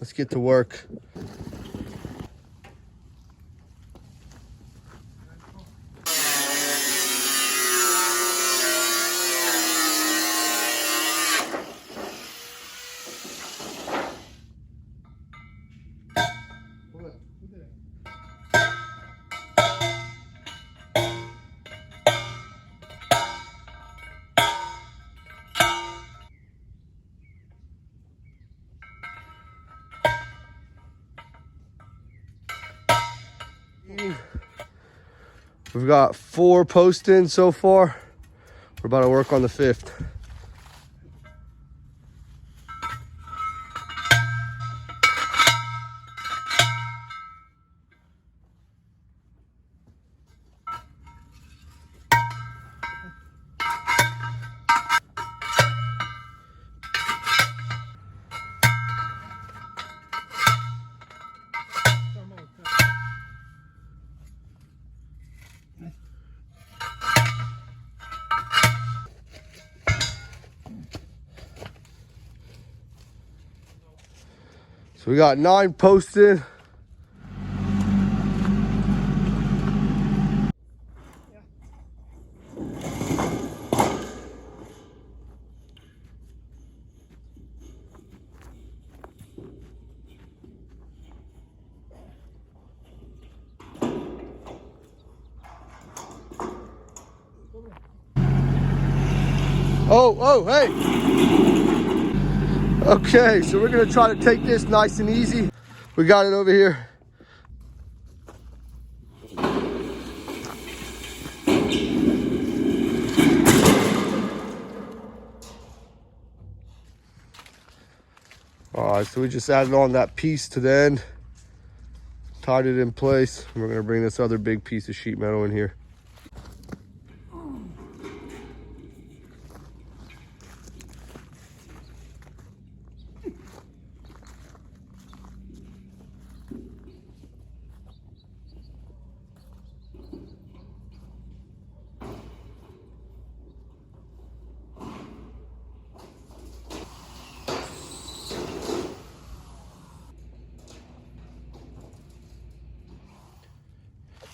Let's get to work. We've got 4 posts in so far. We're about to work on the 5th. So we got 9 posts in. Oh, hey. Okay, so we're gonna try to take this nice and easy. We got it over here. All right, so we just added on that piece to the end, tied it in place. And we're gonna bring this other big piece of sheet metal in here.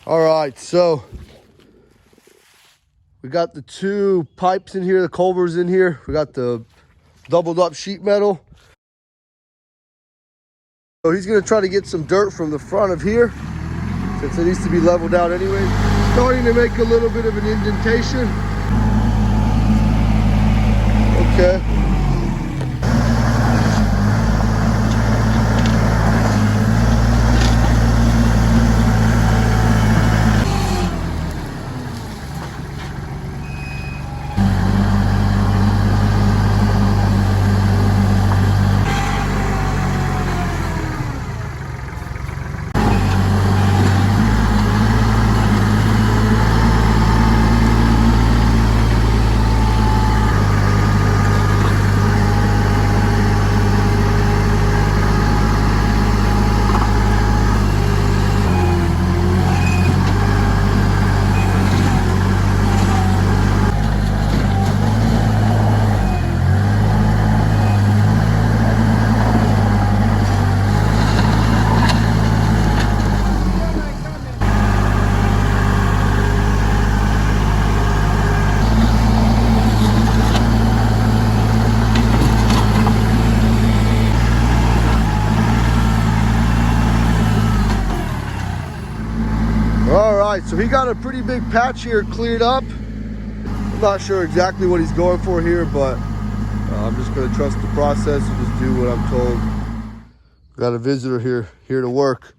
All right, so we got the 2 pipes in here, the culvers in here. We got the doubled up sheet metal. So he's gonna try to get some dirt from the front of here, since it needs to be leveled out anyway. Starting to make a little bit of an indentation. Okay. So he got a pretty big patch here cleared up. I'm not sure exactly what he's going for here, but I'm just gonna trust the process and just do what I'm told. Got a visitor here to work.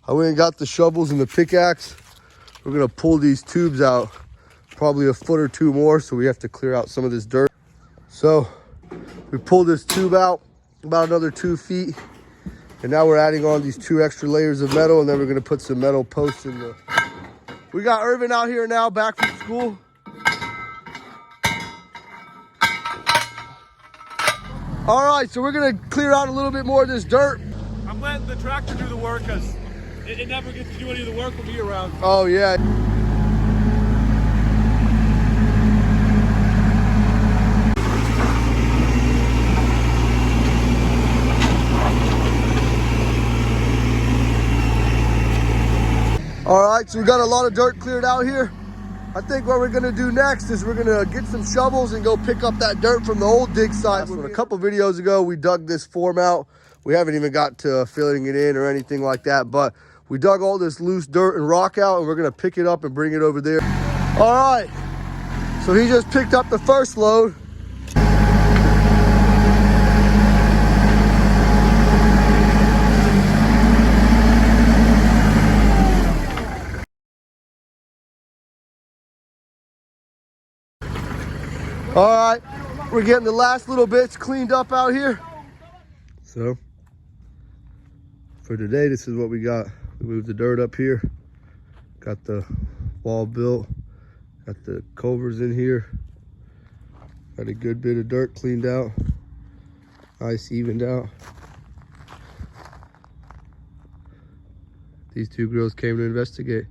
I went and got the shovels and the pickaxe. We're gonna pull these tubes out, probably a foot or 2 more, so we have to clear out some of this dirt. So we pulled this tube out about another 2 feet, and now we're adding on these 2 extra layers of metal, and then we're gonna put some metal posts in the... We got Irvin out here now, back from school. All right, so we're gonna clear out a little bit more of this dirt. I'm letting the tractor do the work because it never gets to do any of the work when we're around. Oh yeah. right, so we got a lot of dirt cleared out here. I think what we're gonna do next is we're gonna get some shovels and go pick up that dirt from the old dig site. A couple videos ago, we dug this form out. We haven't even got to filling it in or anything like that, but we dug all this loose dirt and rock out, and we're gonna pick it up and bring it over there. All right, so he just picked up the first load. All right, we're getting the last little bits cleaned up out here. So for today, this is what we got. We moved the dirt up here, got the wall built, got the culverts in here, got a good bit of dirt cleaned out, nice evened out. These two girls came to investigate.